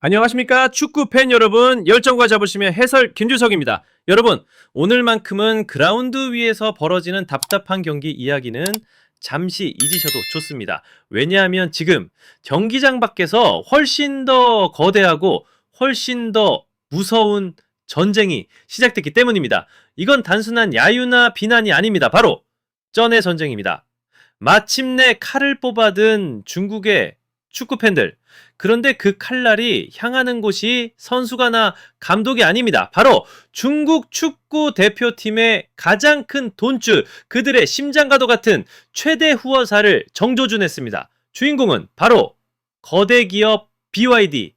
안녕하십니까 축구 팬 여러분, 열정과 자부심의 해설 김주석입니다. 여러분, 오늘만큼은 그라운드 위에서 벌어지는 답답한 경기 이야기는 잠시 잊으셔도 좋습니다. 왜냐하면 지금 경기장 밖에서 훨씬 더 거대하고 훨씬 더 무서운 전쟁이 시작됐기 때문입니다. 이건 단순한 야유나 비난이 아닙니다. 바로 쩐의 전쟁입니다. 마침내 칼을 뽑아든 중국의 축구 팬들. 그런데 그 칼날이 향하는 곳이 선수가나 감독이 아닙니다. 바로 중국 축구 대표팀의 가장 큰 돈줄, 그들의 심장과도 같은 최대 후원사를 정조준했습니다. 주인공은 바로 거대 기업 BYD.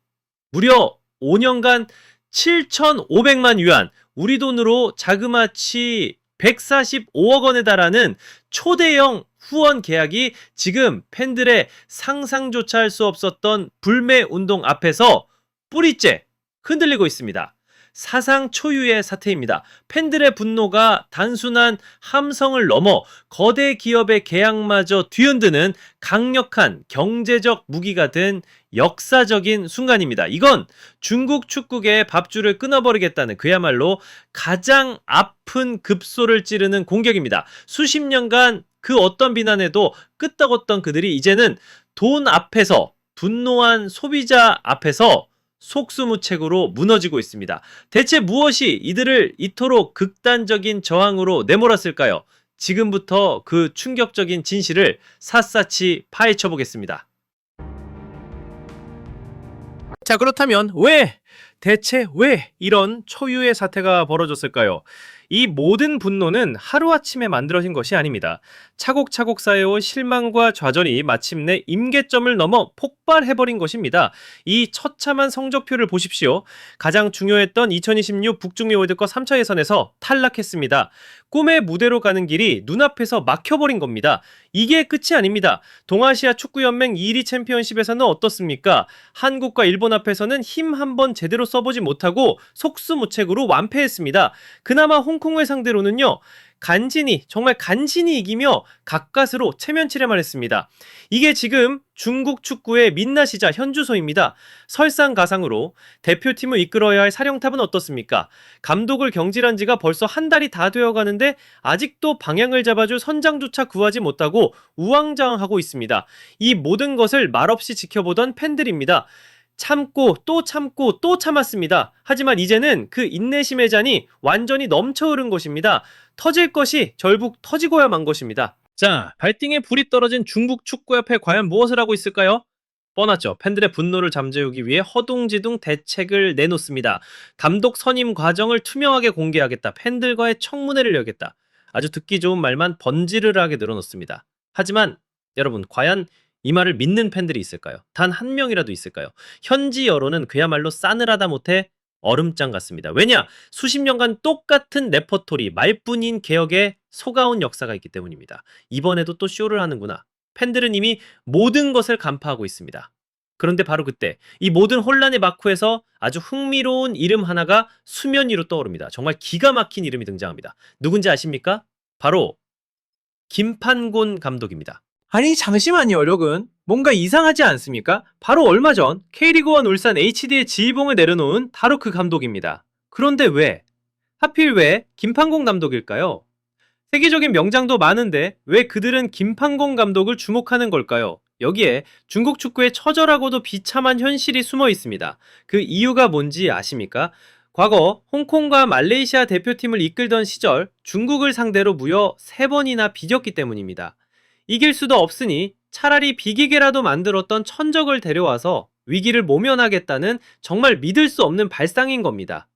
무려 5년간 7,500만 위안, 우리 돈으로 자그마치 145억 원에 달하는 초대형 후원 계약이 지금 팬들의 상상조차 할 수 없었던 불매 운동 앞에서 뿌리째 흔들리고 있습니다. 사상 초유의 사태입니다. 팬들의 분노가 단순한 함성을 넘어 거대 기업의 계약마저 뒤흔드는 강력한 경제적 무기가 된 역사적인 순간입니다. 이건 중국 축구계의 밥줄을 끊어버리겠다는 그야말로 가장 아픈 급소를 찌르는 공격입니다. 수십 년간 그 어떤 비난에도 끄떡없던 그들이 이제는 돈 앞에서, 분노한 소비자 앞에서 속수무책으로 무너지고 있습니다. 대체 무엇이 이들을 이토록 극단적인 저항으로 내몰았을까요? 지금부터 그 충격적인 진실을 샅샅이 파헤쳐 보겠습니다. 자, 그렇다면 대체 왜 이런 초유의 사태가 벌어졌을까요? 이 모든 분노는 하루아침에 만들어진 것이 아닙니다. 차곡차곡 쌓여온 실망과 좌절이 마침내 임계점을 넘어 폭발해버린 것입니다. 이 처참한 성적표를 보십시오. 가장 중요했던 2026 북중미 월드컵 3차 예선에서 탈락했습니다. 꿈의 무대로 가는 길이 눈앞에서 막혀버린 겁니다. 이게 끝이 아닙니다. 동아시아 축구연맹 2위 챔피언십에서는 어떻습니까? 한국과 일본 앞에서는 힘 한번 제대로 써보지 못하고 속수무책으로 완패했습니다. 그나마 홍콩을 상대로는요, 정말 간신히 이기며 가까스로 체면치레만 했습니다. 이게 지금 중국 축구의 민낯이자 현주소입니다. 설상가상으로 대표팀을 이끌어야 할 사령탑은 어떻습니까? 감독을 경질한 지가 벌써 한 달이 다 되어가는데 아직도 방향을 잡아줄 선장조차 구하지 못하고 우왕좌왕하고 있습니다. 이 모든 것을 말없이 지켜보던 팬들입니다. 참고 또 참고 또 참았습니다. 하지만 이제는 그 인내심의 잔이 완전히 넘쳐흐른 것입니다. 터질 것이 결국 터지고야 만 것입니다. 자, 발등에 불이 떨어진 중국 축구협회 과연 무엇을 하고 있을까요? 뻔하죠. 팬들의 분노를 잠재우기 위해 허둥지둥 대책을 내놓습니다. 감독 선임 과정을 투명하게 공개하겠다. 팬들과의 청문회를 열겠다. 아주 듣기 좋은 말만 번지르르하게 늘어놓습니다. 하지만 여러분, 과연 이 말을 믿는 팬들이 있을까요? 단 한 명이라도 있을까요? 현지 여론은 그야말로 싸늘하다 못해 얼음장 같습니다. 왜냐? 수십 년간 똑같은 레퍼토리, 말뿐인 개혁에 속아온 역사가 있기 때문입니다. 이번에도 또 쇼를 하는구나. 팬들은 이미 모든 것을 간파하고 있습니다. 그런데 바로 그때 이 모든 혼란의 막후에서 아주 흥미로운 이름 하나가 수면 위로 떠오릅니다. 정말 기가 막힌 이름이 등장합니다. 누군지 아십니까? 바로 김판곤 감독입니다. 아니, 잠시만요, 여러분. 뭔가 이상하지 않습니까? 바로 얼마 전 K리그1 울산 HD의 지휘봉을 내려놓은 바로 그 감독입니다. 그런데 하필 왜 김판곤 감독일까요? 세계적인 명장도 많은데 왜 그들은 김판곤 감독을 주목하는 걸까요? 여기에 중국 축구의 처절하고도 비참한 현실이 숨어 있습니다. 그 이유가 뭔지 아십니까? 과거 홍콩과 말레이시아 대표팀을 이끌던 시절 중국을 상대로 무려 3번이나 비겼기 때문입니다. 이길 수도 없으니 차라리 비기게라도 만들었던 천적을 데려와서 위기를 모면하겠다는 정말 믿을 수 없는 발상인 겁니다.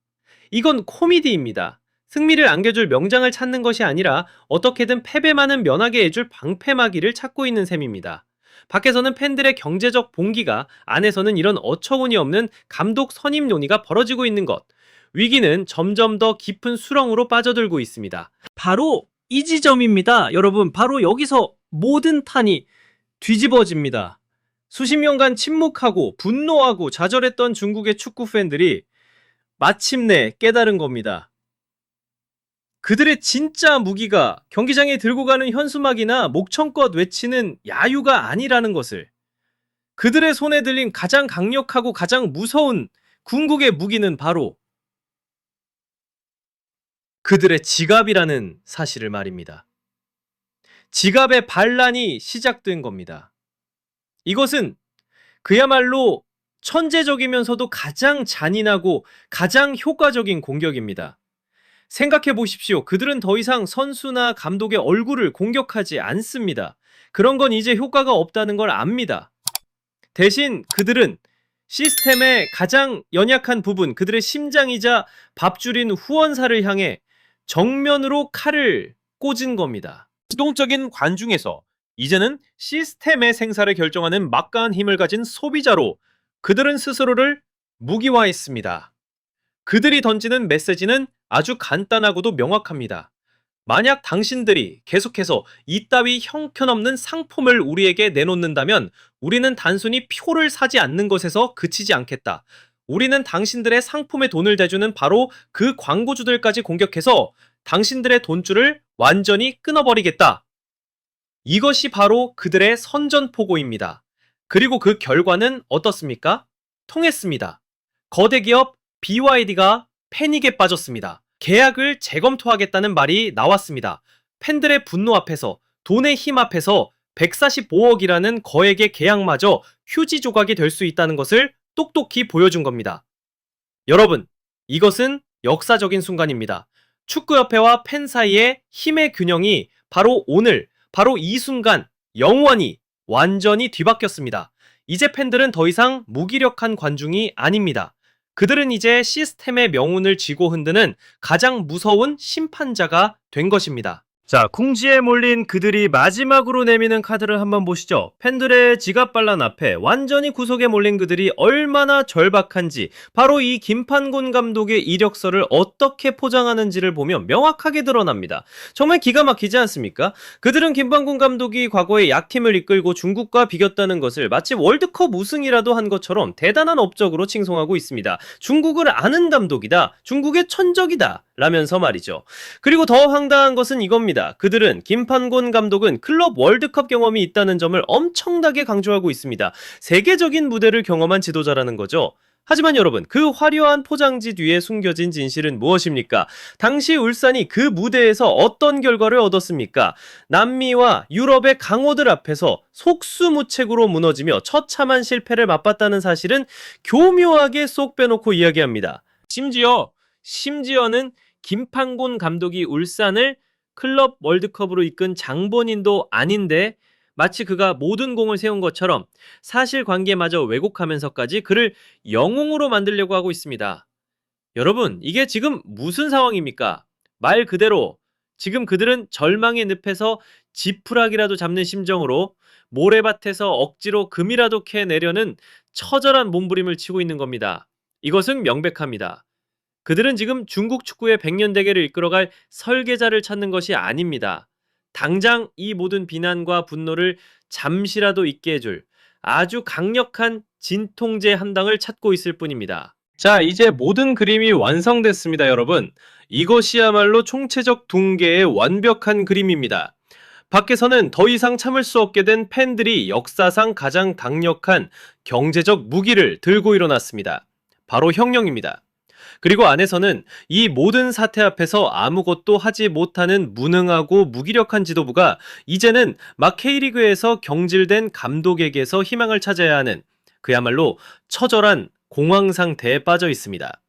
이건 코미디입니다. 승리를 안겨줄 명장을 찾는 것이 아니라 어떻게든 패배만은 면하게 해줄 방패막이를 찾고 있는 셈입니다. 밖에서는 팬들의 경제적 봉기가, 안에서는 이런 어처구니 없는 감독 선임 논의가 벌어지고 있는 것. 위기는 점점 더 깊은 수렁으로 빠져들고 있습니다. 바로 이 지점입니다. 여러분, 바로 여기서 모든 탄이 뒤집어집니다. 수십 년간 침묵하고 분노하고 좌절했던 중국의 축구 팬들이 마침내 깨달은 겁니다. 그들의 진짜 무기가 경기장에 들고 가는 현수막이나 목청껏 외치는 야유가 아니라는 것을. 그들의 손에 들린 가장 강력하고 가장 무서운 궁극의 무기는 바로 그들의 지갑이라는 사실을 말입니다. 지갑의 반란이 시작된 겁니다. 이것은 그야말로 천재적이면서도 가장 잔인하고 가장 효과적인 공격입니다. 생각해 보십시오. 그들은 더 이상 선수나 감독의 얼굴을 공격하지 않습니다. 그런 건 이제 효과가 없다는 걸 압니다. 대신 그들은 시스템의 가장 연약한 부분, 그들의 심장이자 밥줄인 후원사를 향해 정면으로 칼을 꽂은 겁니다. 수동적인 관중에서 이제는 시스템의 생사를 결정하는 막강한 힘을 가진 소비자로 그들은 스스로를 무기화했습니다. 그들이 던지는 메시지는 아주 간단하고도 명확합니다. 만약 당신들이 계속해서 이따위 형편없는 상품을 우리에게 내놓는다면 우리는 단순히 표를 사지 않는 것에서 그치지 않겠다. 우리는 당신들의 상품에 돈을 대주는 바로 그 광고주들까지 공격해서 당신들의 돈줄을 완전히 끊어버리겠다. 이것이 바로 그들의 선전포고입니다. 그리고 그 결과는 어떻습니까? 통했습니다. 거대 기업 BYD가 패닉에 빠졌습니다. 계약을 재검토하겠다는 말이 나왔습니다. 팬들의 분노 앞에서, 돈의 힘 앞에서 145억이라는 거액의 계약마저 휴지 조각이 될 수 있다는 것을 똑똑히 보여준 겁니다. 여러분, 이것은 역사적인 순간입니다. 축구협회와 팬 사이의 힘의 균형이 바로 오늘, 바로 이 순간 영원히 완전히 뒤바뀌었습니다. 이제 팬들은 더 이상 무기력한 관중이 아닙니다. 그들은 이제 시스템의 명운을 쥐고 흔드는 가장 무서운 심판자가 된 것입니다. 자, 궁지에 몰린 그들이 마지막으로 내미는 카드를 한번 보시죠. 팬들의 지갑 반란 앞에 완전히 구석에 몰린 그들이 얼마나 절박한지 바로 이 김판곤 감독의 이력서를 어떻게 포장하는지를 보면 명확하게 드러납니다. 정말 기가 막히지 않습니까? 그들은 김판곤 감독이 과거에 약팀을 이끌고 중국과 비겼다는 것을 마치 월드컵 우승이라도 한 것처럼 대단한 업적으로 칭송하고 있습니다. 중국을 아는 감독이다. 중국의 천적이다. 라면서 말이죠. 그리고 더 황당한 것은 이겁니다. 그들은 김판곤 감독은 클럽 월드컵 경험이 있다는 점을 엄청나게 강조하고 있습니다. 세계적인 무대를 경험한 지도자라는 거죠. 하지만 여러분, 그 화려한 포장지 뒤에 숨겨진 진실은 무엇입니까? 당시 울산이 그 무대에서 어떤 결과를 얻었습니까? 남미와 유럽의 강호들 앞에서 속수무책으로 무너지며 처참한 실패를 맛봤다는 사실은 교묘하게 쏙 빼놓고 이야기합니다. 심지어는 김판곤 감독이 울산을 클럽 월드컵으로 이끈 장본인도 아닌데 마치 그가 모든 공을 세운 것처럼 사실관계마저 왜곡하면서까지 그를 영웅으로 만들려고 하고 있습니다. 여러분, 이게 지금 무슨 상황입니까? 말 그대로 지금 그들은 절망의 늪에서 지푸라기라도 잡는 심정으로 모래밭에서 억지로 금이라도 캐내려는 처절한 몸부림을 치고 있는 겁니다. 이것은 명백합니다. 그들은 지금 중국 축구의 100년 대계를 이끌어갈 설계자를 찾는 것이 아닙니다. 당장 이 모든 비난과 분노를 잠시라도 잊게 해줄 아주 강력한 진통제 한 방을 찾고 있을 뿐입니다. 자, 이제 모든 그림이 완성됐습니다, 여러분. 이것이야말로 총체적 붕괴의 완벽한 그림입니다. 밖에서는 더 이상 참을 수 없게 된 팬들이 역사상 가장 강력한 경제적 무기를 들고 일어났습니다. 바로 혁명입니다. 그리고 안에서는 이 모든 사태 앞에서 아무것도 하지 못하는 무능하고 무기력한 지도부가 이제는 막 K리그에서 경질된 감독에게서 희망을 찾아야 하는 그야말로 처절한 공황 상태에 빠져 있습니다.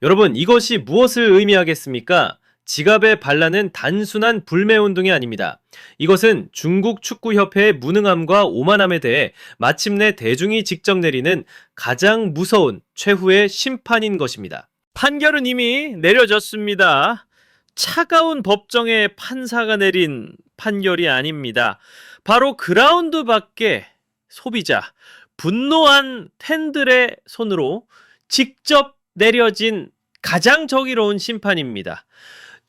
여러분, 이것이 무엇을 의미하겠습니까? 지갑의 반란은 단순한 불매운동이 아닙니다. 이것은 중국 축구협회의 무능함과 오만함에 대해 마침내 대중이 직접 내리는 가장 무서운 최후의 심판인 것입니다. 판결은 이미 내려졌습니다. 차가운 법정의 판사가 내린 판결이 아닙니다. 바로 그라운드 밖에 소비자, 분노한 팬들의 손으로 직접 내려진 가장 정의로운 심판입니다.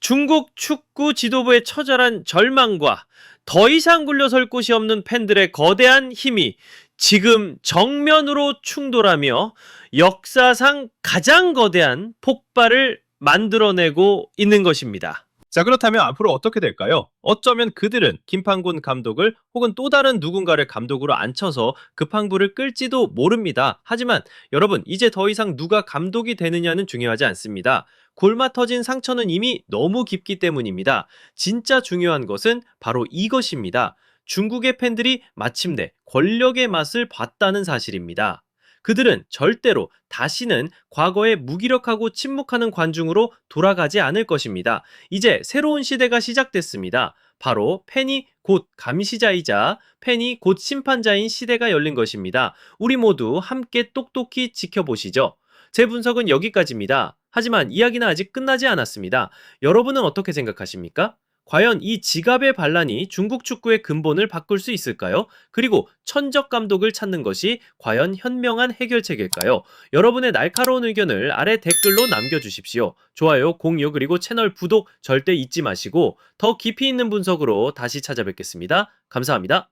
중국 축구 지도부의 처절한 절망과 더 이상 굴려설 곳이 없는 팬들의 거대한 힘이 지금 정면으로 충돌하며 역사상 가장 거대한 폭발을 만들어내고 있는 것입니다. 자, 그렇다면 앞으로 어떻게 될까요? 어쩌면 그들은 김판곤 감독을 혹은 또 다른 누군가를 감독으로 앉혀서 급항부를 끌지도 모릅니다. 하지만 여러분, 이제 더 이상 누가 감독이 되느냐는 중요하지 않습니다. 골마 터진 상처는 이미 너무 깊기 때문입니다. 진짜 중요한 것은 바로 이것입니다. 중국의 팬들이 마침내 권력의 맛을 봤다는 사실입니다. 그들은 절대로 다시는 과거의 무기력하고 침묵하는 관중으로 돌아가지 않을 것입니다. 이제 새로운 시대가 시작됐습니다. 바로 팬이 곧 감시자이자 팬이 곧 심판자인 시대가 열린 것입니다. 우리 모두 함께 똑똑히 지켜보시죠. 제 분석은 여기까지입니다. 하지만 이야기는 아직 끝나지 않았습니다. 여러분은 어떻게 생각하십니까? 과연 이 지갑의 반란이 중국 축구의 근본을 바꿀 수 있을까요? 그리고 천적 감독을 찾는 것이 과연 현명한 해결책일까요? 여러분의 날카로운 의견을 아래 댓글로 남겨주십시오. 좋아요, 공유, 그리고 채널 구독 절대 잊지 마시고 더 깊이 있는 분석으로 다시 찾아뵙겠습니다. 감사합니다.